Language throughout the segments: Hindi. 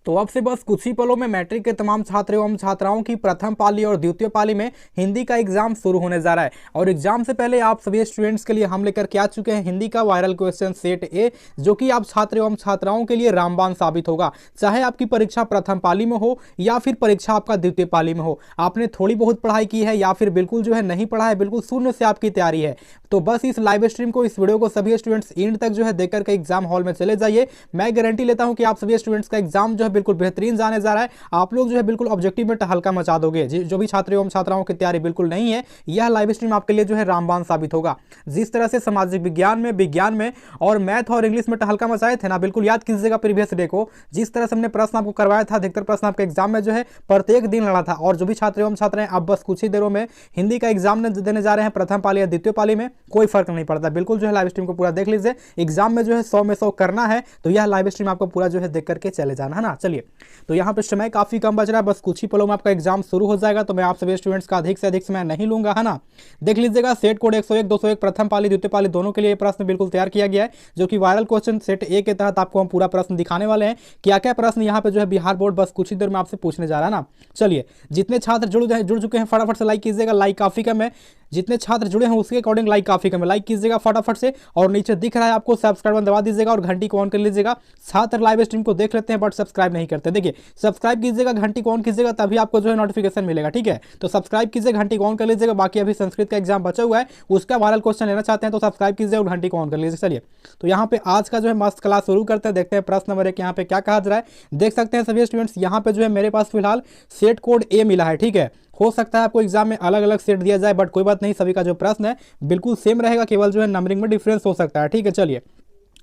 तो अब से बस कुछ ही पलों में मैट्रिक के तमाम छात्र एवं छात्राओं की प्रथम पाली और द्वितीय पाली में हिंदी का एग्जाम शुरू होने जा रहा है। और एग्जाम से पहले आप सभी स्टूडेंट्स के लिए हम लेकर के आ चुके हैं हिंदी का वायरल क्वेश्चन सेट ए, जो कि आप छात्र एवं छात्राओं के लिए रामबाण साबित होगा। चाहे आपकी परीक्षा प्रथम पाली में हो या फिर परीक्षा आपका द्वितीय पाली में हो, आपने थोड़ी बहुत पढ़ाई की है या फिर बिल्कुल जो है नहीं पढ़ा है, बिल्कुल शून्य से आपकी तैयारी है, तो बस इस लाइव स्ट्रीम को, इस वीडियो को सभी स्टूडेंट्स एंड तक जो है देख करके एग्जाम हॉल में चले जाइए। मैं गारंटी लेता हूं कि आप सभी स्टूडेंट्स का एग्जाम जो है बिल्कुल बेहतरीन जाने जा रहा है। आप लोग जो है बिल्कुल ऑब्जेक्टिव में हल्का मचा दोगे। जो भी छात्र एवं छात्राओं की तैयारी बिल्कुल नहीं है, यह लाइव स्ट्रीम आपके लिए जो है रामबाण साबित होगा। जिस तरह से सामाजिक विज्ञान में और मैथ और इंग्लिश में हल्का मचाए थे ना, बिल्कुल याद कीजिएगा प्रीवियस डे को, जिस तरह से हमने प्रश्न आपको करवाया था, अधिकतर प्रश्न आपके एग्जाम में जो है प्रत्येक दिन लड़ा था। और जो भी छात्र एवं छात्राएं अब बस कुछ ही देरों में हिंदी का एग्जाम देने जा रहे हैं, प्रथम पाली या द्वितीय पाली में, कोई फर्क नहीं पड़ता। बिल्कुल जो है लाइव स्ट्रीम को पूरा देख लीजिए। एग्जाम में जो है 100 में 100 करना है, तो यह लाइव स्ट्रीम आपको पूरा जो है देख करके चले जाना है ना। चलिए, तो यहाँ पे समय काफी कम बच रहा है, बस कुछ ही पलों में आपका एग्जाम शुरू हो जाएगा, तो मैं आप सभी स्टूडेंट्स का अधिक से अधिक समय नहीं लूंगा, है ना। देख लीजिएगा, सेट कोड 101 201 प्रथम पाली द्वितीय पाली दोनों के लिए प्रश्न बिल्कुल तैयार किया गया है, जो कि वायरल क्वेश्चन सेट ए के तहत आपको हम पूरा प्रश्न दिखाने वाले हैं। क्या क्या प्रश्न यहाँ पे जो है बिहार बोर्ड बस कुछ ही देर में आपसे पूछने जा रहा है ना। चलिए, जितने छात्र जुड़ चुके हैं फटाफट से लाइक कीजिएगा, लाइक काफी कम है। जितने छात्र जुड़े हैं उसके अकॉर्डिंग लाइक काफी कम है, लाइक कीजिएगा फटाफट से। और नीचे दिख रहा है आपको सब्सक्राइब दबा दीजिएगा और घंटी को ऑन कर लीजिएगा। छात्र लाइव स्ट्रीम को देख लेते हैं बट सब्सक्राइब नहीं करते। देखिए, सब्सक्राइब कीजिएगा, घंटी को ऑन कीजिएगा, तभी आपको जो है नोटिफिकेशन मिलेगा, ठीक है। तो सब्सक्राइब कीजिए, घंटी को ऑन कर लीजिएगा। बाकी अभी संस्कृत का एग्जाम बचा हुआ है, उसका वायरल क्वेश्चन लेना चाहते हैं तो सब्सक्राइब कीजिए और घंटी को ऑन कर लीजिए। चलिए, तो यहाँ पे आज का जो है मस्त क्लास शुरू करते हैं। देखते हैं प्रश्न नंबर 1 यहाँ पे क्या कहा जा रहा है। देख सकते हैं सभी स्टूडेंट्स, यहाँ पे जो है मेरे पास फिलहाल सेट कोड ए मिला है, ठीक है। हो सकता है आपको एग्जाम में अलग अलग सेट दिया जाए, बट कोई बात नहीं, सभी का जो प्रश्न है बिल्कुल सेम रहेगा, केवल जो है नंबरिंग में डिफरेंस हो सकता है, ठीक है। चलिए,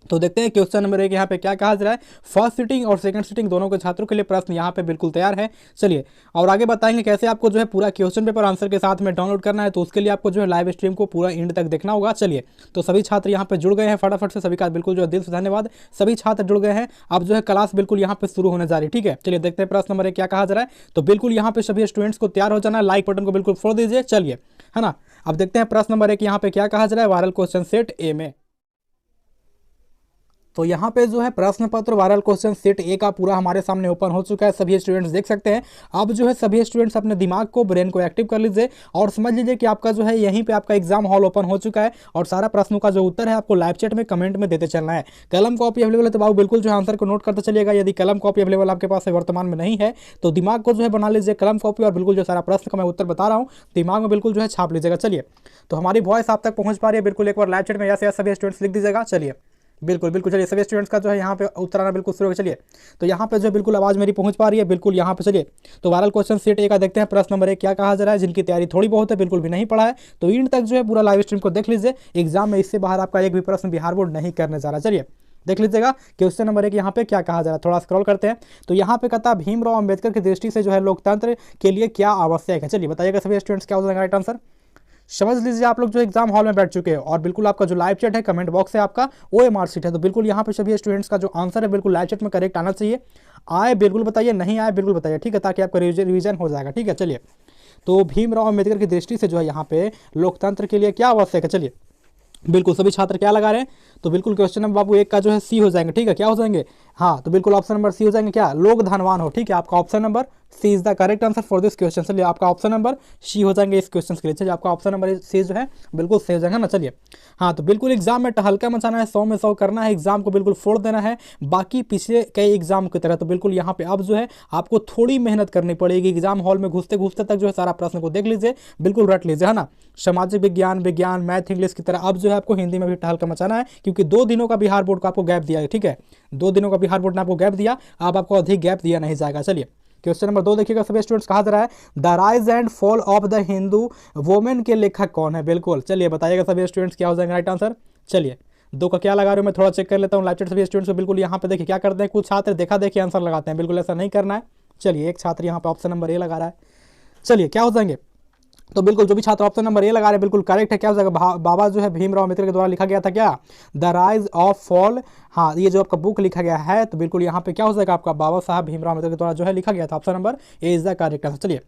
तो देखते हैं क्वेश्चन नंबर 1 यहाँ पे क्या कहा जा रहा है। फर्स्ट सिटिंग और सेकंड सिटिंग दोनों के छात्रों के लिए प्रश्न यहाँ पे बिल्कुल तैयार है। चलिए, और आगे बताएंगे कैसे आपको जो है पूरा क्वेश्चन पेपर आंसर के साथ में डाउनलोड करना है, तो उसके लिए आपको जो है लाइव स्ट्रीम को पूरा एंड तक देखना होगा। चलिए, तो सभी छात्र यहाँ पे जुड़ गए हैं, फटाफट से सभी का बिल्कुल जो है दिल से धन्यवाद। सभी छात्र जुड़ गए हैं, अब जो है क्लास बिल्कुल यहाँ पे शुरू होने जा रही है, ठीक है। चलिए, देखते हैं प्रश्न नंबर 1 क्या कहा जा रहा है। तो बिल्कुल यहाँ पे सभी स्टूडेंट्स को तैयार हो जाना है, लाइक बटन को बिल्कुल फोड़ दीजिए। चलिए, है ना। अब देखते हैं प्रश्न नंबर 1 यहाँ पे क्या कहा जा रहा है वायरल क्वेश्चन सेट ए में। तो यहाँ पे जो है प्रश्न पत्र वायरल क्वेश्चन सेट ए का पूरा हमारे सामने ओपन हो चुका है, सभी स्टूडेंट्स देख सकते हैं। अब जो है सभी स्टूडेंट्स अपने दिमाग को, ब्रेन को एक्टिव कर लीजिए और समझ लीजिए कि आपका जो है यहीं पे आपका एग्जाम हॉल ओपन हो चुका है और सारा प्रश्नों का जो उत्तर है आपको लाइव चैट में कमेंट में देते चलना है। कलम कॉपी अवेलेबल है तो बाबू बिल्कुल जो है आंसर को नोट करते चलिएगा। यदि कलम कॉपी अवेलेबल आपके पास वर्तमान में नहीं है तो दिमाग को जो है बना लीजिए कलम कॉपी और बिल्कुल जो सारा प्रश्न का मैं उत्तर बता रहा हूँ दिमाग में बिल्कुल जो है छाप लीजिएगा। चलिए, तो हमारी वॉइस आप तक पहुँच पा रही है, बिल्कुल एक बार लाइव चैट में यस सभी स्टूडेंट्स लिख दीजिएगा। चलिए, बिल्कुल बिल्कुल, चलिए सभी स्टूडेंट्स का जो है यहाँ पे उत्तर आना बिल्कुल शुरू हो। चलिए, तो यहाँ पे जो है बिल्कुल आवाज़ मेरी पहुँच पा रही है, बिल्कुल यहाँ पे। चलिए, तो वायरल क्वेश्चन सेट ए का देखते हैं प्रश्न नंबर 1 क्या कहा जा रहा है। जिनकी तैयारी थोड़ी बहुत है, बिल्कुल भी नहीं पढ़ा है, तो इन तक जो है पूरा लाइव स्ट्रीम को देख लीजिए। एग्जाम में इससे बाहर आपका एक भी प्रश्न बिहार बोर्ड नहीं करने जा रहा। चलिए, देख लीजिएगा क्वेश्चन नंबर 1 यहाँ पे क्या कहा जा रहा है। थोड़ा स्क्रॉल करते हैं, तो यहाँ पे कहता है भीमराव अम्बेडकर की दृष्टि से जो है लोकतंत्र के लिए क्या आवश्यक है। चलिए, बताइएगा सभी स्टूडेंट्स क्या हो जाएगा राइट आंसर। समझ लीजिए आप लोग जो एग्जाम हॉल में बैठ चुके हैं और बिल्कुल आपका जो लाइव चैट है, कमेंट बॉक्स है आपका, OMR सीट है, तो बिल्कुल यहाँ पे सभी स्टूडेंट्स का जो आंसर है बिल्कुल लाइव चैट में करेक्ट आना चाहिए। आए बिल्कुल बताइए, नहीं आए बिल्कुल बताइए, ठीक है, ताकि आपका रिवीजन हो जाएगा, ठीक है। चलिए, तो भीमराव अम्बेडकर की दृष्टि से जो है यहाँ पे लोकतंत्र के लिए क्या आवश्यक है। चलिए, बिल्कुल सभी छात्र क्या लगा रहे हैं, तो बिल्कुल क्वेश्चन नंबर बाबू 1 का जो है सी हो जाएंगे, ठीक है। क्या हो जाएंगे, हाँ, तो बिल्कुल ऑप्शन नंबर सी हो जाएंगे, क्या, लोग धनवान हो, ठीक है। आपका option number C is the correct answer for this question. चलिए, आपका ऑप्शन नंबर सी हो जाएंगे इस क्वेश्चन के लिए। चलिए, आपका ऑप्शन नंबर सी जो है बिल्कुल सही हो जाएगा ना। चलिए, हाँ, तो बिल्कुल एग्जाम में हल्का मचाना है, 100 में 100 करना है, एग्जाम को बिल्कुल फोड़ देना है, बाकी पिछले कई एग्जाम की तरह। तो बिल्कुल यहाँ पे अब जो है आपको थोड़ी मेहनत करनी पड़ेगी। एग्जाम हॉल में घुसते घुसते तक जो है सारा प्रश्न को देख लीजिए, बिल्कुल रट लीजिए, है ना। सामाजिक विज्ञान मैथ इंग्लिश की तरह अब जो है आपको हिंदी में भी हल्का मचाना है, क्योंकि 2 दिनों का बिहार बोर्ड को आपको गैप दिया है, ठीक है। 2 दिनों का बिहार बोर्ड ने आपको गैप दिया, अब आपको अधिक गैप दिया नहीं जाएगा। चलिए, क्वेश्चन नंबर 2 देखिएगा सभी स्टूडेंट्स, कहा जा रहा है the rise and fall of the Hindu women के लेखक कौन है। बिल्कुल, चलिए बताइएगा सभी स्टूडेंट्स क्या हो जाएगा राइट आंसर। चलिए, 2 का क्या लगा रहे हो, मैं थोड़ा चेक कर लेता हूँ लाइव चैट सभी स्टूडेंट्स को। बिल्कुल यहाँ पे देखिए क्या करते हैं, कुछ छात्र देखा देखिए आंसर लगाते हैं, बिल्कुल ऐसा नहीं करना है। चलिए, एक छात्र यहाँ पे ऑप्शन नंबर ए लगा रहा है। चलिए, क्या हो जाएंगे, तो बिल्कुल जो भी छात्र ऑप्शन नंबर ए लगा रहे हैं बिल्कुल करेक्ट है। क्या हो जाएगा, बाबा जो है भीमराव अम्बेडकर के द्वारा लिखा गया था क्या, द राइज ऑफ फॉल, हाँ, ये जो आपका बुक लिखा गया है, तो बिल्कुल यहाँ पे क्या हो जाएगा आपका बाबा साहब भीमराव अम्बेडकर के द्वारा जो है लिखा गया था। Option number A is the correct answer. चलिए,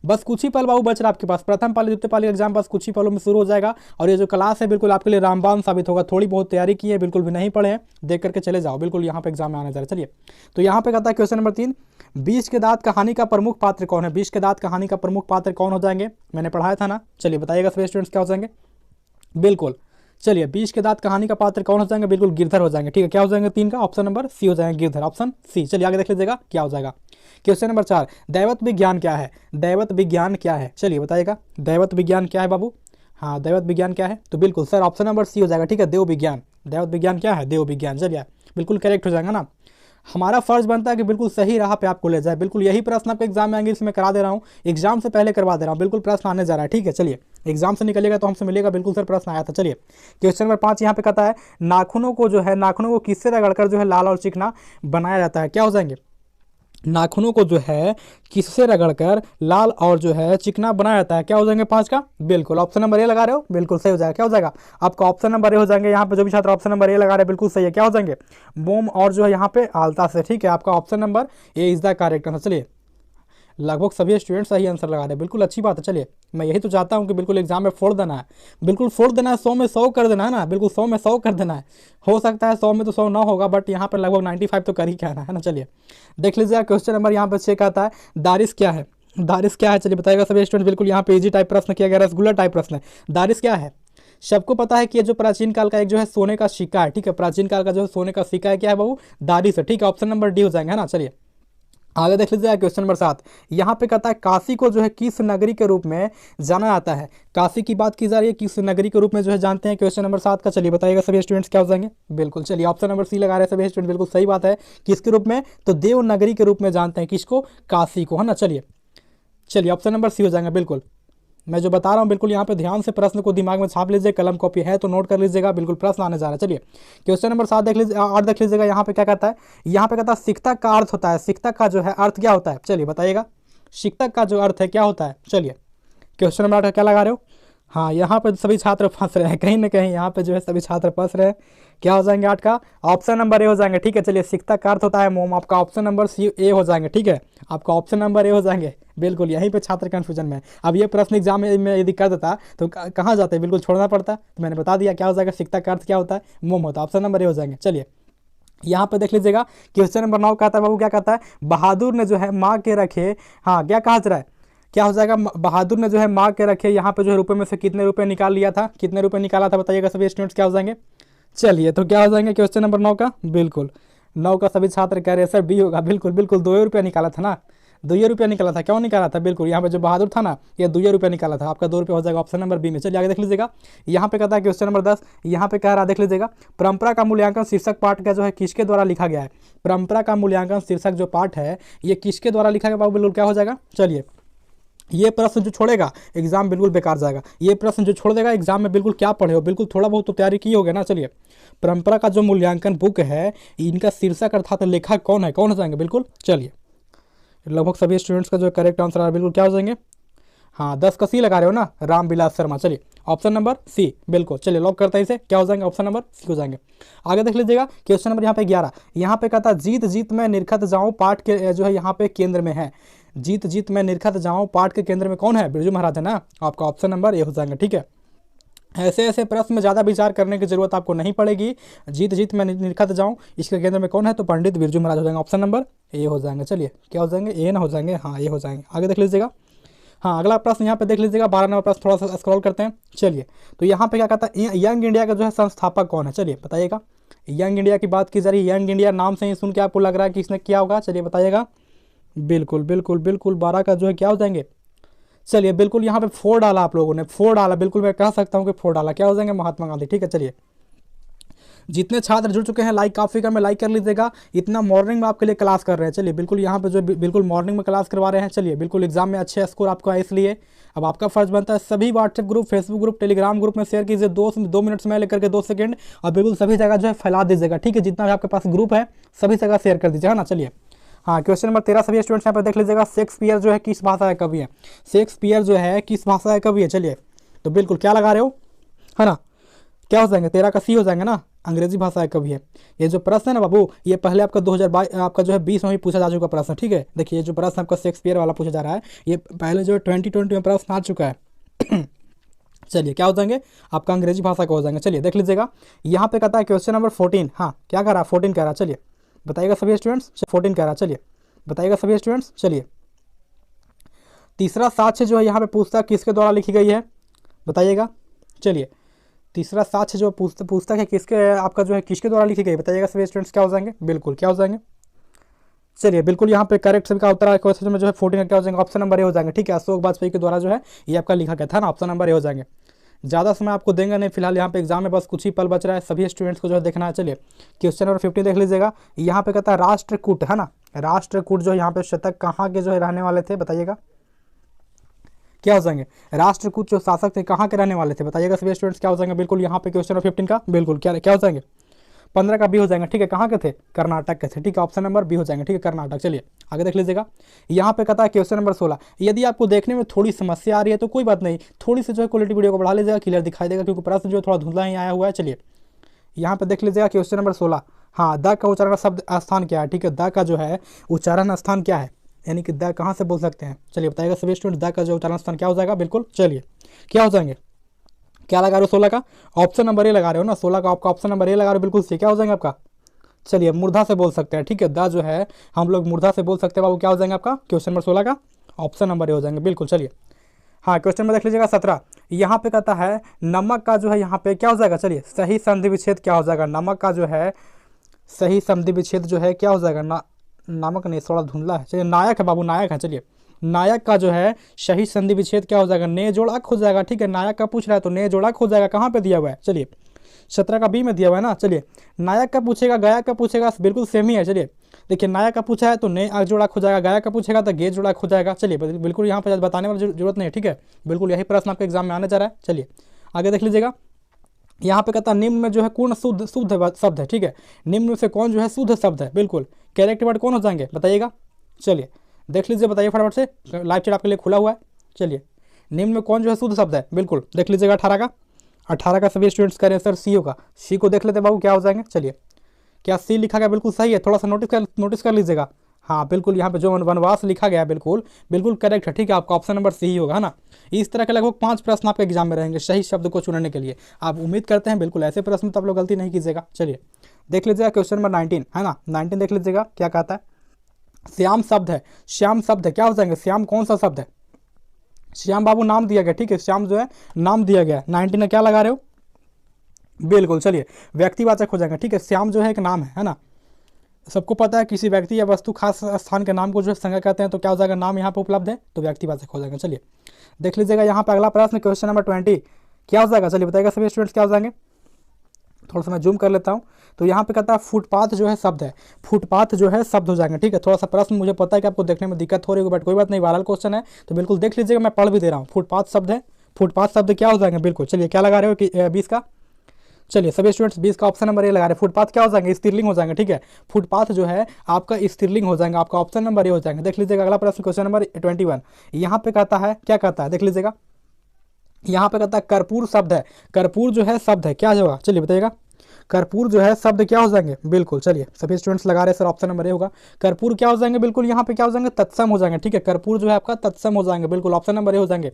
बस कुछ ही पल बाबू बच रहा है आपके पास, प्रथम पाली द्वितीय पाली एग्जाम बस कुछ ही पलों में शुरू हो जाएगा। और ये जो क्लास है बिल्कुल आपके लिए रामबाण साबित होगा। थोड़ी बहुत तैयारी की है, बिल्कुल भी नहीं पढ़े हैं, देख करके चले जाओ, बिल्कुल यहाँ पे एग्जाम में आने जा रहा है। चलिए तो यहाँ पे कहता है क्वेश्चन नंबर 3, बीच के दांत कहानी का प्रमुख पात्र कौन है? बीच के दांत कहानी का प्रमुख पात्र कौन हो जाएंगे? मैंने पढ़ाया था ना, चलिए बताइएगा सभी स्टूडेंट्स क्या हो जाएंगे। बिल्कुल चलिए, बीच के दांत कहानी का पात्र कौन हो जाएंगे? बिल्कुल गिरधर हो जाएंगे। ठीक है, क्या हो जाएंगे 3 का? ऑप्शन नंबर सी हो जाएंगे, गिरधर, ऑप्शन सी। चलिए आगे देख लीजिएगा क्या हो जाएगा। क्वेश्चन नंबर 4, दैवत विज्ञान क्या है? दैवत विज्ञान क्या है? चलिए बताइएगा, दैवत विज्ञान क्या है बाबू? हाँ, दैवत विज्ञान क्या है? तो बिल्कुल सर ऑप्शन नंबर सी हो जाएगा। ठीक है, देव विज्ञान। दैवत विज्ञान क्या है? देव विज्ञान। चलिए बिल्कुल करेक्ट हो जाएगा ना। हमारा फर्ज बनता है कि बिल्कुल सही राह पे आपको ले जाए। बिल्कुल यही प्रश्न आपके एग्जाम में आएंगे, इसमें करा दे रहा हूँ, एग्जाम से पहले करवा दे रहा हूँ, बिल्कुल प्रश्न आने जा रहा है। ठीक है, चलिए एग्जाम से निकलेगा तो हमसे मिलेगा, बिल्कुल सर प्रश्न आया था। चलिए क्वेश्चन नंबर 5 यहाँ पे कहता है, नाखूनों को जो है, नाखूनों को किससे रगड़कर जो है लाल और चिकना बनाया जाता है? क्या हो जाएंगे? नाखूनों को जो है किससे रगड़कर लाल और जो है चिकना बनाया जाता है? क्या हो जाएंगे 5 का? बिल्कुल ऑप्शन नंबर ए लगा रहे हो, बिल्कुल सही हो जाएगा। क्या हो जाएगा आपका? ऑप्शन नंबर ए हो जाएंगे। यहाँ पे जो भी छात्र ऑप्शन नंबर ए लगा रहे हैं बिल्कुल सही है। क्या हो जाएंगे? मोम और जो है यहाँ पे आलता से। ठीक है, आपका option number A is the correct answer. चलिए लगभग सभी स्टूडेंट सही आंसर लगा रहे हैं, बिल्कुल अच्छी बात है। चलिए मैं यही तो चाहता हूँ कि बिल्कुल एग्जाम में फोड़ देना है, बिल्कुल फोड़ देना है, 100 में 100 कर देना है ना, बिल्कुल 100 में 100 कर देना है। हो सकता है 100 में तो 100 ना होगा, बट यहाँ पर लगभग 95 तो कर ही कहना है ना। चलिए देख लीजिए क्वेश्चन नंबर यहाँ पर 6 का आता है, दारिश क्या है? दारिश क्या है? चलिए बताइएगा सभी स्टूडेंट। बिल्कुल यहाँ पे इजी टाइप प्रश्न किया गया, रसगुल्ला टाइप प्रश्न है। दारिश क्या है? सबको पता है कि ये जो प्राचीन काल का एक जो है सोने का सिक्का है। ठीक है, प्राचीन काल का जो है सोने का सिक्का है, क्या है बाबू? दारिश है। ठीक है, ऑप्शन नंबर डी हो जाएंगे, है ना। चलिए आगे देख लीजिए क्वेश्चन नंबर 7, यहाँ पे कहता है काशी को जो है किस नगरी के रूप में जाना जाता है? काशी की बात की जा रही है, किस नगरी के रूप में जो है जानते हैं? क्वेश्चन नंबर 7 का चलिए बताइएगा सभी स्टूडेंट्स क्या हो जाएंगे। बिल्कुल चलिए ऑप्शन नंबर सी लगा रहे हैं सभी स्टूडेंट, बिल्कुल सही बात है। किसके रूप में? तो देव नगरी के रूप में जानते हैं किसको? काशी को, है ना। चलिए ऑप्शन नंबर सी हो जाएगा। बिल्कुल मैं जो बता रहा हूँ बिल्कुल यहाँ पे ध्यान से प्रश्न को दिमाग में छाप लीजिए, कलम कॉपी है तो नोट कर लीजिएगा, बिल्कुल प्रश्न आने जा रहा है। चलिए क्वेश्चन नंबर 7 देख लीजिए, 8 देख लीजिएगा। यहाँ पे क्या कहता है? यहाँ पे कहता है शिक्षक का अर्थ होता है, शिक्षक का जो है अर्थ क्या होता है? चलिए बताइएगा, शिक्षक का जो अर्थ है क्या होता है? चलिए क्वेश्चन नंबर 8 का क्या लगा रहे हो? हाँ, यहाँ पे सभी छात्र फंस रहे हैं कहीं ना कहीं, यहाँ पे जो है सभी छात्र फंस रहे हैं। क्या हो जाएंगे 8 का? ऑप्शन नंबर ए हो जाएंगे। ठीक है, चलिए शिक्षक का अर्थ होता है मोम, आपका ऑप्शन नंबर सी ए हो जाएंगे। ठीक है, आपका ऑप्शन नंबर ए हो जाएंगे। बिल्कुल यहीं पे छात्र कंफ्यूजन में। अब ये प्रश्न एग्जाम में यदि कर देता तो कहाँ जाते? बिल्कुल छोड़ना पड़ता। तो मैंने बता दिया क्या हो जाएगा, शिक्षक का अर्थ क्या होता है? मोम होता है। ऑप्शन नंबर ए हो जाएंगे। चलिए यहाँ पे देख लीजिएगा क्वेश्चन नंबर 9 कहता है बाबू, क्या कहता है? बहादुर ने जो है माँ के रखे, हाँ क्या कहा जा रहा है? क्या हो जाएगा? बहादुर ने जो है माँ के रखे यहाँ पे जो है रुपए में से कितने रुपए निकाल लिया था? कितने रुपए निकाला था बताइएगा सभी स्टूडेंट्स क्या हो जाएंगे। चलिए तो क्या हो जाएंगे क्वेश्चन नंबर 9 का? बिल्कुल 9 का सभी छात्र कह रहे हैं सर डी होगा। बिल्कुल बिल्कुल 2 रुपया निकाला था ना, 2 रुपया निकाला था। क्यों निकाला था? बिल्कुल यहाँ पे जो बहादुर था ना, ये 2 रुपया निकाला था। आपका 2 रुपया हो जाएगा ऑप्शन नंबर बी में। चलिए आगे देख लीजिएगा, यहाँ पे कहता है क्वेश्चन नंबर 10, यहाँ पे कह रहा है देख लीजिएगा, परंपरा का मूल्यांकन शीर्षक पाठ का जो है किसके द्वारा लिखा गया है? परंपरा का मूल्यांकन शीर्षक जो पाठ है ये किसके द्वारा लिखा गया बाबू? बिल्कुल क्या हो जाएगा? चलिए ये प्रश्न जो छोड़ेगा एग्जाम बिल्कुल बेकार जाएगा। ये प्रश्न जो छोड़ देगा एग्जाम में बिल्कुल क्या पढ़े हो, बिल्कुल थोड़ा बहुत तो तैयारी की होगे ना। चलिए परंपरा का जो मूल्यांकन बुक है इनका शीर्षक अर्थात लेखक कौन है? कौन हो जाएंगे? बिल्कुल चलिए लगभग सभी स्टूडेंट्स का जो करेक्ट आंसर है बिल्कुल क्या हो जाएंगे? हाँ 10 का सी लगा रहे हो ना, रामविलास शर्मा। चलिए ऑप्शन नंबर सी, बिल्कुल चलिए लॉक करते हैं इसे। क्या हो जाएंगे? ऑप्शन नंबर सी हो जाएंगे। आगे देख लीजिएगा क्वेश्चन नंबर यहाँ पे 11, यहाँ पे कहता है जीत जीत में निरखत जाऊँ पाठ के जो है यहाँ पे केंद्र में है। जीत जीत में निरखत जाऊँ पाठ के केंद्र में कौन है? बिरजू महाराज है ना, आपका ऑप्शन नंबर ए हो जाएंगे। ठीक है, ऐसे ऐसे प्रश्न में ज़्यादा विचार करने की जरूरत आपको नहीं पड़ेगी। जीत जीत में निरखत जाऊँ इसके केंद्र में कौन है? तो पंडित बिरजू महाराज हो जाएंगे। ऑप्शन नंबर ए हो जाएंगे। चलिए क्या हो जाएंगे? ए ना हो जाएंगे, हाँ ए हो जाएंगे। आगे देख लीजिएगा, हाँ अगला प्रश्न यहाँ पे देख लीजिएगा 12 नंबर प्रश्न, थोड़ा सा स्क्रॉल करते हैं। चलिए तो यहाँ पे क्या कहता है? यंग इंडिया का जो है संस्थापक कौन है? चलिए बताइएगा, यंग इंडिया की बात की जा रही है। यंग इंडिया नाम से ही सुन के आपको लग रहा है कि इसने क्या होगा? चलिए बताइएगा। बिल्कुल बिल्कुल बिल्कुल 12 का जो है क्या हो जाएंगे? चलिए बिल्कुल यहाँ पे 4 डाला आप लोगों ने, 4 डाला, बिल्कुल मैं कह सकता हूँ कि 4 डाला। क्या हो जाएंगे? महात्मा गांधी। ठीक है, चलिए जितने छात्र जुड़ चुके हैं लाइक काफ़ी कर में लाइक कर लीजिएगा। इतना मॉर्निंग में आपके लिए क्लास कर रहे हैं। चलिए बिल्कुल यहाँ पे जो बिल्कुल मॉर्निंग में क्लास करवा रहे हैं। चलिए बिल्कुल एग्जाम में अच्छे स्कोर आपको आए, इसलिए अब आपका फर्ज बनता है सभी WhatsApp group, Facebook group, Telegram group में शेयर कीजिए 2 मिनट समय लेकर के 2 सेकंड, और बिल्कुल सभी जगह जो है फैला दीजिएगा। ठीक है, जितना भी आपके पास ग्रुप है सभी जगह शेयर कर दीजिएगा ना। चलिए हाँ क्वेश्चन नंबर 13 सभी स्टूडेंट्स यहाँ पे देख लीजिएगा, शेक्सपियर जो है किस भाषा का कवि है? शेक्सपियर जो है किस भाषा का कवि है? चलिए तो बिल्कुल क्या लगा रहे हो, है ना? क्या हो जाएंगे? 13 का सी हो जाएंगे ना। अंग्रेजी भाषा है कवि है। ये जो प्रश्न है ना बाबू, ये पहले आपका 2022 आपका जो है 20 में भी पूछा जा चुका प्रश्न, ठीक है। देखिए ये जो प्रश्न आपका शेक्सपियर वाला पूछा जा रहा है, ये पहले जो है 2020 में प्रश्न आ चुका है। चलिए क्या हो जाएंगे आपका अंग्रेजी भाषा का हो जाएंगे। चलिए देख लीजिएगा, यहाँ पे कहता है क्वेश्चन नंबर 14। हाँ क्या कह रहा है, 14 कह रहा है। चलिए बताइएगा सभी स्टूडेंट्स, 14 कह रहा है। चलिए बताइएगा सभी स्टूडेंट्स। चलिए तीसरा साक्ष्य जो है यहाँ पे पुस्तक किसके द्वारा लिखी गई है, बताइएगा। चलिए तीसरा साक्ष्य जो पुस्तक है किसके आपका जो है किसके द्वारा लिखी गई, बताइएगा सभी स्टूडेंट्स। क्या हो जाएंगे, बिल्कुल क्या हो जाएंगे। चलिए बिल्कुल यहाँ पे करेक्ट सभी का उत्तर है क्वेश्चन में जो है 14 क्या हो जाएंगे, ऑप्शन नंबर ए हो जाएंगे, ठीक है। अशोक वाजपेयी के द्वारा जो है ये आपका लिखा गया था ना, ऑप्शन नंबर ए हो जाएंगे। ज़्यादा समय आपको देंगे नहीं, फिलहाल यहाँ पे एग्जाम में बस कुछ ही पल बच रहा है, सभी स्टूडेंट्स को जो है देखना है। चलिए क्वेश्चन नंबर 15 देख लीजिएगा, यहाँ पे कहता है राष्ट्रकूट है ना, राष्ट्रकूट जो यहाँ पे शतक कहाँ के जो है रहने वाले थे, बताइएगा क्या हो जाएंगे। राष्ट्रकूट जो शासक थे कहाँ के रहने वाले थे, बताइएगा सभी स्टूडेंट्स। क्या हो जाएंगे, बिल्कुल यहाँ पे क्वेश्चन नंबर 15 का बिल्कुल क्या हो जाएंगे, 15 का बी हो जाएंगे, ठीक है। कहाँ के थे, कर्नाटक के थे, ठीक है। ऑप्शन नंबर बी हो जाएंगे, ठीक है, कर्नाटक। चलिए आगे देख लीजिएगा, यहाँ पे कहता है क्वेश्चन नंबर 16। यदि आपको देखने में थोड़ी समस्या आ रही है तो कोई बात नहीं, थोड़ी सी जो है क्वालिटी वीडियो को बढ़ा लीजिएगा, क्लियर दिखाई देगा, क्योंकि प्रश्न जो थोड़ा धुंधला ही आया हुआ है। चलिए यहाँ पे देख लीजिएगा क्वेश्चन नंबर 16। हाँ द का उच्चारण शब्द स्थान क्या है, ठीक है। द का जो है उच्चारण स्थान क्या है, यानी कि द कहाँ से बोल सकते हैं। चलिए बताइएगा सभी स्टूडेंट, द का जो उच्चारण स्थान क्या हो जाएगा, बिल्कुल। चलिए क्या हो जाएंगे, क्या लगा रहे हो 16 का, ऑप्शन नंबर ए लगा रहे हो ना, 16 का आपका ऑप्शन नंबर ए लगा रहे हो, बिल्कुल सही। क्या हो जाएंगे आपका, चलिए मूर्धा से बोल सकते हैं, ठीक है। द जो है हम लोग मूर्धा से बोल सकते हैं बाबू। क्या हो जाएंगे आपका क्वेश्चन नंबर 16 का ऑप्शन नंबर ए हो जाएंगे, बिल्कुल। चलिए हाँ क्वेश्चन में देख लीजिएगा 17, यहाँ पे कहता है नमक का जो है यहाँ पे क्या हो जाएगा, चलिए सही संधि विच्छेद क्या हो जाएगा। नमक का जो है सही संधि विच्छेद जो है क्या हो जाएगा, नमक नहीं, थोड़ा धुंधला है। चलिए नायक है बाबू, नायक है। चलिए नायक का जो है सही संधि विच्छेद क्या हो जाएगा, ने जोड़क हो जाएगा, ठीक है। नायक का पूछ रहा है तो ने जोड़क हो जाएगा, कहाँ पे दिया हुआ है, चलिए 17 का बी में दिया हुआ है ना। चलिए नायक का पूछेगा, गायक का पूछेगा, बिल्कुल सेम ही है। चलिए देखिए नायक का पूछा है तो ने जोड़ा हो जाएगा, गायक का पूछेगा तो गे जोड़ा हो जाएगा। चलिए बिल्कुल यहाँ पे बताने वाली जरूरत नहीं है, ठीक है। बिल्कुल यही प्रश्न आपके एग्जाम में आने जा रहा है। चलिए आगे देख लीजिएगा, यहाँ पे कहता है निम्न में जो है पूर्ण शुद्ध शब्द है, ठीक है। निम्न में से कौन जो है शुद्ध शब्द है, बिल्कुल करेक्ट वर्ड कौन हो जाएंगे, बताइएगा। चलिए देख लीजिए, बताइए फटाफट से, लाइव चैट आपके लिए खुला हुआ है। चलिए निम्न में कौन जो है शुद्ध शब्द है, बिल्कुल देख लीजिएगा 18 का सभी स्टूडेंट्स करें सर सी होगा, सी को देख लेते बाबू क्या हो जाएंगे। चलिए क्या सी लिखा गया, बिल्कुल सही है, थोड़ा सा नोटिस कर लीजिएगा। हाँ बिल्कुल यहाँ पे जो वनवास लिखा गया है बिल्कुल करेक्ट है, ठीक है। आपका ऑप्शन नंबर सी ही होगा, है ना। इस तरह के लगभग 5 प्रश्न आपके एग्जाम में रहेंगे सही शब्द को चुनने के लिए। आप उम्मीद करते हैं बिल्कुल ऐसे प्रश्न तो आप लोग गलती नहीं कीजिएगा। चलिए देख लीजिएगा क्वेश्चन नंबर 19 है ना, 19 देख लीजिएगा क्या कहता है। श्याम शब्द है, श्याम शब्द है, क्या हो जाएंगे, श्याम कौन सा शब्द है, श्याम बाबू नाम दिया गया, ठीक है। श्याम जो है नाम दिया गया। 19 में क्या लगा रहे हो, बिल्कुल चलिए व्यक्तिवाचक हो जाएगा, ठीक है। श्याम जो है एक नाम है ना, सबको पता है किसी व्यक्ति या वस्तु खास स्थान के नाम को जो है संज्ञा कहते हैं, तो क्या हो जाएगा, नाम यहाँ पे उपलब्ध है तो व्यक्तिवाचक हो जाएगा। चलिए देख लीजिएगा यहाँ पे अगला प्रश्न क्वेश्चन नंबर 20 क्या हो जाएगा, चलिए बताइएगा सभी स्टूडेंट्स क्या हो जाएंगे। थोड़ा सा मैं जूम कर लेता हूँ, तो यहाँ पे कहता है फुटपाथ जो है शब्द है, फुटपाथ जो है शब्द हो जाएंगे, ठीक है। थोड़ा सा प्रश्न मुझे पता है कि आपको देखने में दिक्कत हो रही है, बट कोई बात नहीं, वायरल क्वेश्चन है तो बिल्कुल देख लीजिएगा, मैं पढ़ भी दे रहा हूँ। फुटपाथ शब्द है, फुटपाथ शब्द क्या हो जाएंगे, बिल्कुल। चलिए क्या लगा रहे हो कि 20 का, चलिए सभी स्टूडेंट्स 20 का ऑप्शन नंबर ए लगा रहे हैं। फुटपाथ क्या हो जाएंगे, स्त्रीलिंग हो जाएंगे, ठीक है। फुटपाथ जो है आपका स्त्रीलिंग हो जाएंगे, आपका ऑप्शन नंबर ए हो जाएंगे। देख लीजिएगा अगला प्रश्न क्वेश्चन नंबर 21 यहाँ पे कहता है, क्या कहता है देख लीजिएगा, यहाँ पे कहता है कर्पूर शब्द है, कर्पूर जो है शब्द है, क्या होगा, चलिए बताइएगा। कर्पूर जो है शब्द क्या हो जाएंगे, बिल्कुल चलिए सभी स्टूडेंट्स लगा रहे हैं सर, ऑप्शन नंबर ए होगा। कर्पूर क्या हो जाएंगे, बिल्कुल यहाँ पे क्या हो जाएंगे, तत्सम हो जाएंगे, ठीक है। कर्पूर जो है आपका तत्सम हो जाएंगे, बिल्कुल ऑप्शन नंबर ए हो जाएंगे।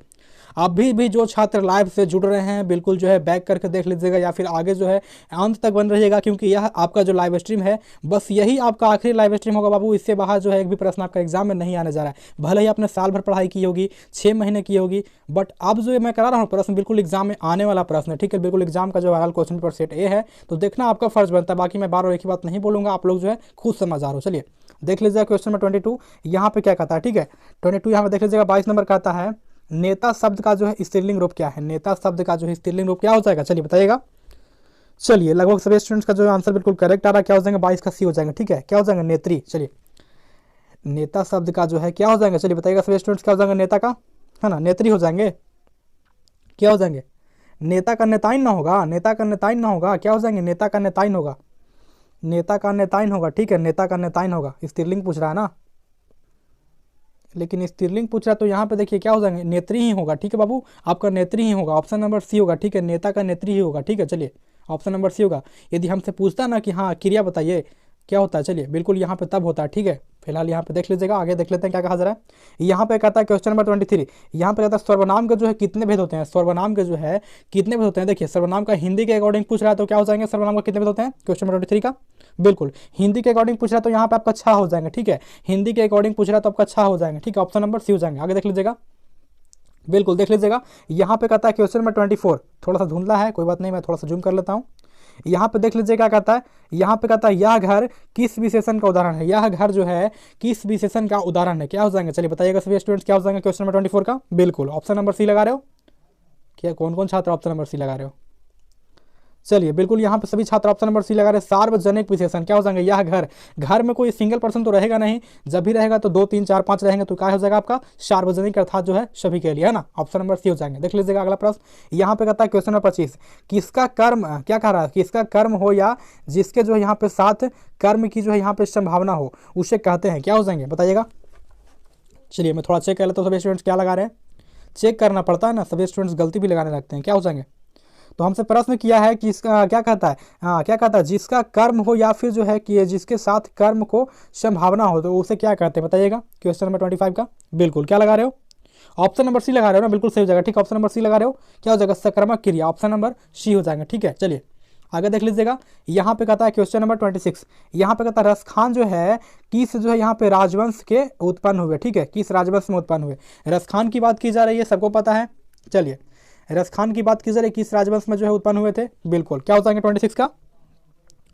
अभी भी जो छात्र लाइव से जुड़ रहे हैं बिल्कुल जो है बैक करके देख लीजिएगा, या फिर आगे जो है अंत तक बन रहिएगा, क्योंकि यह आपका जो लाइव स्ट्रीम है बस यही आपका आखिरी लाइव स्ट्रीम होगा बाबू। इससे बाहर जो है एक भी प्रश्न आपका एग्जाम में नहीं आने जा रहा है। भले ही आपने साल भर पढ़ाई की होगी, 6 महीने की होगी, बट अब जो मैं करा रहा हूँ प्रश्न बिल्कुल एग्जाम में आने वाला प्रश्न है, ठीक है। बिल्कुल एग्जाम का जो वायरल क्वेश्चन पेपर सेट ए है, तो देखना आपका फर्ज बनता है। बाकी मैं बार बार एक ही बात नहीं बोलूँगा, आप लोग जो है खुद समझदार हो। चलिए देख लीजिएगा क्वेश्चन नंबर 22 यहाँ पे क्या कहता है, ठीक है। 22 यहाँ पे देख लीजिएगा 22 नंबर कहता है नेता शब्द का जो है स्त्रीलिंग रूप क्या है, नेता शब्द का जो है स्त्रीलिंग रूप क्या हो जाएगा, चलिए बताइएगा। चलिए लगभग सभी स्टूडेंट्स का जो आंसर बिल्कुल करेक्ट आ रहा है, क्या हो जाएंगे, 22 का सी हो जाएंगे, ठीक है। क्या हो जाएंगे, नेत्री। चलिए नेता शब्द का जो है क्या हो जाएंगे, चलिए बताइएगा सभी स्टूडेंट्स क्या हो जाएंगे, नेता का है ना, नेत्री हो जाएंगे, क्या हो जाएंगे, नेता का नेताइन ना होगा, नेता का नेताइन ना होगा, क्या हो जाएंगे, नेता का नेताइन होगा, नेता का नेताइन होगा, ठीक है। नेता का नेताइन होगा, स्त्रीलिंग पूछ रहा है ना, लेकिन स्त्रीलिंग पूछ रहा है तो यहाँ पे देखिए क्या हो जाएंगे, नेत्री ही होगा, ठीक है बाबू, आपका नेत्री ही होगा, ऑप्शन नंबर सी होगा, ठीक है। नेता का नेत्री ही होगा, ठीक है। चलिए ऑप्शन नंबर सी होगा। यदि हमसे पूछता ना कि हाँ क्रिया बताइए क्या होता है, चलिए बिल्कुल यहाँ पे तब होता है, ठीक है। फिलहाल यहाँ पे देख लीजिएगा, आगे देख लेते हैं क्या कहा जा रहा है। यहाँ पे कहता है क्वेश्चन नंबर 23, यहाँ पे कहता है सर्वनाम के जो है कितने भेद होते हैं, सर्वनाम के जो है कितने भेद होते हैं। देखिए सर्वनाम का हिंदी के अकॉर्डिंग पूछ रहा है तो क्या हो जाएंगे, सर्वनाम का कितने भेद होते हैं, क्वेश्चन नंबर 23 का बिल्कुल हिंदी के अकॉर्डिंग पूछ रहा है तो यहाँ पे आपका 6 हो जाएंगे, ठीक है। हिंदी के अकॉर्डिंग पूछ रहा है तो आपका 6 हो जाएंगे, ठीक है। ऑप्शन नंबर सी हो जाएंगे। आगे देख लीजिएगा, बिल्कुल देख लीजिएगा, यहाँ पे कहता है क्वेश्चन नंबर 24, थोड़ा सा धुंधला है, कोई बात नहीं, मैं थोड़ा सा जूम कर लेता हूँ। यहाँ पे देख लीजिए क्या कहता है, यहाँ पे कहता है यह घर किस विशेषण का उदाहरण है, यह घर जो है किस विशेषण का उदाहरण है, क्या हो जाएंगे, चलिए बताइएगा सभी स्टूडेंट्स क्या हो जाएंगे क्वेश्चन नंबर 24 का। बिल्कुल ऑप्शन नंबर सी लगा रहे हो क्या, कौन कौन छात्र ऑप्शन नंबर सी लगा रहे हो, चलिए बिल्कुल यहाँ पे सभी छात्र ऑप्शन नंबर सी लगा रहे हैं। सार्वजनिक विशेषण क्या हो जाएंगे, यह घर, घर में कोई सिंगल पर्सन तो रहेगा नहीं, जब भी रहेगा तो 2 3 4 5 रहेंगे तो क्या हो जाएगा आपका सार्वजनिक, अर्थात जो है सभी के लिए, है ना। ऑप्शन नंबर सी हो जाएंगे। देख लीजिएगा अगला प्रश्न, यहाँ पे कहता है क्वेश्चन नंबर 25, किसका कर्म, क्या कह रहा है, किसका कर्म हो या जिसके जो है यहाँ पे साथ कर्म की जो है यहाँ पे संभावना हो उसे कहते हैं, क्या हो जाएंगे बताइएगा। चलिए मैं थोड़ा चेक कर लेता हूँ सभी स्टूडेंट्स क्या लगा रहे हैं, चेक करना पड़ता है ना, सभी स्टूडेंट्स गलती भी लगाने लगते हैं, क्या हो जाएंगे। तो हमसे प्रश्न किया है कि इसका क्या कहता है, हाँ क्या कहता है, जिसका कर्म हो या फिर जो है कि जिसके साथ कर्म को संभावना हो तो उसे क्या कहते हैं बताइएगा, क्वेश्चन नंबर 25 का। बिल्कुल क्या लगा रहे हो, ऑप्शन नंबर सी लगा रहे हो ना, बिल्कुल सही हो जाएगा, ठीक है। ऑप्शन नंबर सी लगा रहे हो, क्या हो जाएगा सकर्मक क्रिया, ऑप्शन नंबर सी हो जाएगा, ठीक है। चलिए आगे देख लीजिएगा, यहाँ पे कहता है क्वेश्चन नंबर 26, यहाँ पे कहता है रसखान जो है किस जो है यहाँ पे राजवंश के उत्पन्न हुए, ठीक है, किस राजवंश में उत्पन्न हुए। रसखान की बात की जा रही है, सबको पता है। चलिए रसखान की बात की जा रही है, किस राजवंश में जो है उत्पन्न हुए थे, बिल्कुल क्या हो जाएंगे 26 का,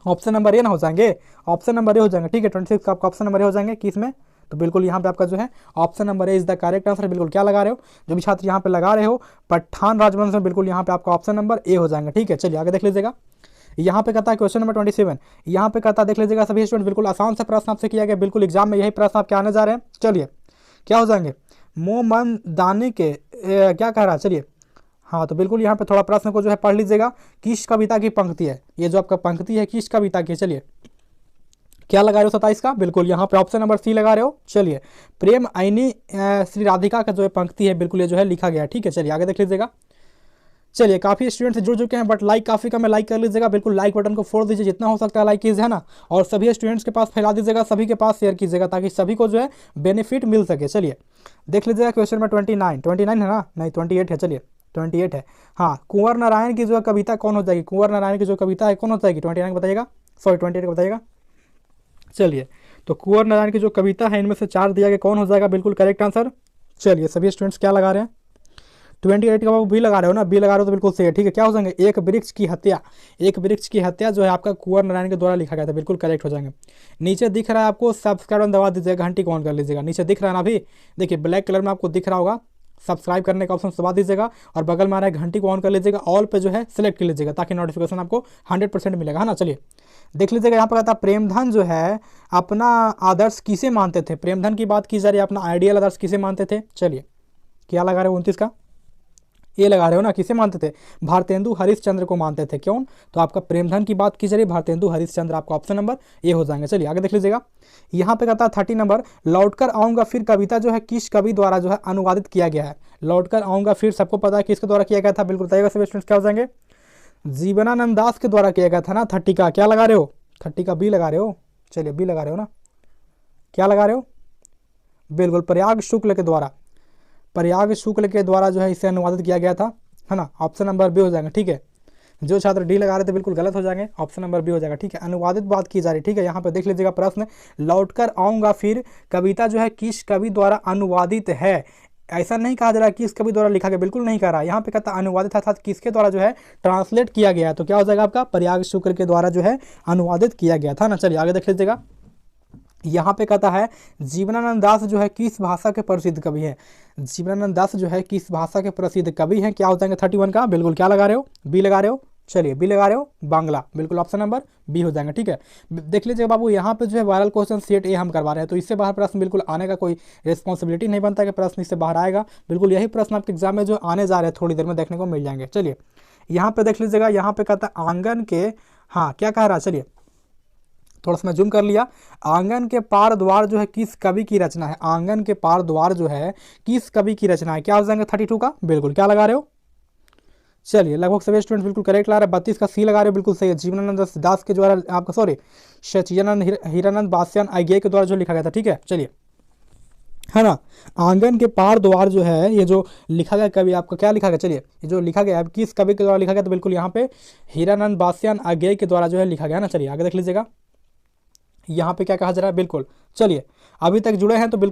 ऑप्शन नंबर ए ना हो जाएंगे, ऑप्शन नंबर ए हो जाएंगे, ठीक है। 26 का आपका ऑप्शन नंबर ए हो जाएंगे, किस में, तो बिल्कुल यहाँ पे आपका जो है option number A is the correct answer. बिल्कुल क्या लगा रहे हो, जो भी छात्र यहाँ पे लगा रहे हो पठान राजवंश में, बिल्कुल यहाँ पे आपका ऑप्शन नंबर ए हो जाएंगे, ठीक है। चलिए आगे देख लीजिएगा, यहाँ पे कहता है क्वेश्चन नंबर 27, यहाँ पे कहता है देख लीजिएगा सभी स्टूडेंट, बिल्कुल आसान से प्रश्न आपसे किया गया, बिल्कुल एग्जाम में यही प्रश्न आपके आने जा रहे हैं। चलिए क्या हो जाएंगे, मोमन दानी के क्या कह रहा है, चलिए हाँ तो बिल्कुल यहाँ पे थोड़ा प्रश्न को जो है पढ़ लीजिएगा, किस कविता की पंक्ति है, ये जो आपका पंक्ति है किस कविता की, चलिए क्या लगा रहे हो 27 का, बिल्कुल यहाँ पे ऑप्शन नंबर सी लगा रहे हो। चलिए प्रेम आईनी श्री राधिका का जो है पंक्ति है, बिल्कुल ये जो है लिखा गया है, ठीक है। चलिए आगे देख लीजिएगा, चलिए काफ़ी स्टूडेंट्स जुड़ चुके हैं बट लाइक काफ़ी कम है, लाइक कर लीजिएगा, बिल्कुल लाइक बटन को फोड़ दीजिए, जितना हो सकता है लाइक कीजिए, है ना। और सभी स्टूडेंट्स के पास फैला दीजिएगा, सभी के पास शेयर कीजिएगा ताकि सभी को जो है बेनिफिट मिल सके। चलिए देख लीजिएगा क्वेश्चन नंबर 29 है ना, नहीं 28 है, चलिए 28 है। हाँ कुंवर नारायण की जो कविता कौन हो जाएगी, कुंवर नारायण की जो कविता है कौन हो जाएगी, 29 बताइएगा, सॉरी 28 को बताइएगा। चलिए तो कुंवर नारायण की जो कविता है इनमें से 4 दिया गया, कौन हो जाएगा बिल्कुल करेक्ट आंसर। चलिए सभी स्टूडेंट्स क्या लगा रहे हैं, 28 का बी लगा रहे हो ना, बी लगा रहे हो तो बिल्कुल सही है, ठीक है। क्या हो जाएंगे, एक वृक्ष की हत्या, एक वृक्ष की हत्या जो है आपका कुंवर नारायण के द्वारा लिखा गया था, बिल्कुल करेक्ट हो जाएंगे। नीचे दिख रहा है आपको सब्सक्राइब बटन दबा दीजिएगा, घंटी को ऑन कर लीजिएगा, नीचे दिख रहा है ना अभी, देखिए ब्लैक कलर में आपको दिख रहा होगा, सब्सक्राइब करने का ऑप्शन दबा दीजिएगा और बगल में आ रहा है घंटी को ऑन कर लीजिएगा, ऑल पे जो है सिलेक्ट कर लीजिएगा ताकि नोटिफिकेशन आपको 100% मिलेगा, है ना। चलिए देख लीजिएगा, यहाँ पर कहता है प्रेमधन जो है अपना आदर्श किसे मानते थे, प्रेमधन की बात की जा रही है, अपना आइडियल आदर्श किसे मानते थे। चलिए क्या लगा रहे हो 29 का, ये लगा रहे हो ना, किसे मानते थे, भारतेंदु हरिश्चंद्र को मानते थे, क्यों, तो आपका प्रेमधन की बात की जा रही है, भारतेंदु हरिश्चंद्र आपका ऑप्शन नंबर ए हो जाएंगे। चलिए आगे देख लीजिएगा, यहाँ पे कहता है 30 नंबर, लौटकर आऊँगा फिर कविता जो है किस कवि द्वारा जो है अनुवादित किया गया है, लौटकर आऊँगा फिर सबको पता है किसके द्वारा किया गया था, बिल्कुल बताइएगा सभी स्टूडेंट्स क्या हो जाएंगे, जीवनानंद दास के द्वारा किया गया था ना। 30 का क्या लगा रहे हो, 30 का बी लगा रहे हो, चलिए बी लगा रहे हो ना, क्या लगा रहे हो, बिल्कुल प्रयाग शुक्ल के द्वारा, प्रयाग शुक्ल के द्वारा जो है इसे अनुवादित किया गया था, है ना। ऑप्शन नंबर बी हो जाएगा, ठीक है। जो छात्र डी लगा रहे थे बिल्कुल गलत हो जाएंगे, ऑप्शन नंबर बी हो जाएगा, ठीक है। अनुवादित बात की जा रही, ठीक है। यहाँ पे देख लीजिएगा प्रश्न, लौटकर आऊँगा फिर कविता जो है किस कवि द्वारा अनुवादित है, ऐसा नहीं कहा जा रहा है किस कवि द्वारा लिखा गया, बिल्कुल नहीं कह रहा है, यहाँ पे कहता अनुवादित अर्थात किसके द्वारा जो है ट्रांसलेट किया गया, तो क्या हो जाएगा आपका प्रयाग शुक्ल के द्वारा जो है अनुवादित किया गया था ना। चलिए आगे देख लीजिएगा, यहाँ पे कहता है जीवनानंद दास जो है किस भाषा के प्रसिद्ध कवि है, जीवनानंद दास जो है किस भाषा के प्रसिद्ध कवि हैं, क्या हो जाएंगे 31 का, बिल्कुल क्या लगा रहे हो, बी लगा रहे हो, चलिए बी लगा रहे हो, बांग्ला, बिल्कुल ऑप्शन नंबर बी हो जाएगा, ठीक है। देख लीजिए बाबू, यहाँ पे जो है वायरल क्वेश्चन सेट ए हम करवा रहे हैं, तो इससे बाहर प्रश्न बिल्कुल आने का कोई रिस्पॉन्सिबिलिटी नहीं बनता कि प्रश्न इससे बाहर आएगा, बिल्कुल यही प्रश्न आपके एग्जाम में जो आने जा रहे हैं थोड़ी देर में देखने को मिल जाएंगे। चलिए यहाँ पे देख लीजिएगा, यहाँ पे कहता है आंगन के, हाँ क्या कह रहा है, चलिए थोड़ा सा मैं जूम कर लिया, आंगन के पार द्वार जो है किस कवि की रचना है, आंगन के पार द्वार जो है किस कवि की रचना है, क्या हो जाएंगे 32 का, बिल्कुल क्या लगा रहे हो, चलिए लगभग सभी स्टूडेंट्स बिल्कुल करेक्ट ला रहे हैं, 32 का सी लगा रहे हैं, बिल्कुल सही है। जीवनानंद दास के द्वारा आपका सॉरी सचिदानंद हीरानंद बासियान आइगे के द्वारा जो लिखा गया था, ठीक है। चलिए है ना, आंगन के पार द्वार जो है ये जो लिखा गया कवि आपका क्या लिखा गया, चलिए ये जो लिखा गया है किस कवि के द्वारा लिखा गया, तो बिल्कुल यहाँ पे हीरानंद बासियान आइगे के द्वारा जो है लिखा गया ना। चलिए आगे देख लीजिएगा यहाँ पे क्या कहा जा रहा है, बिल्कुल। चलिए अभी तक जुड़े हैं तो बिल्कुल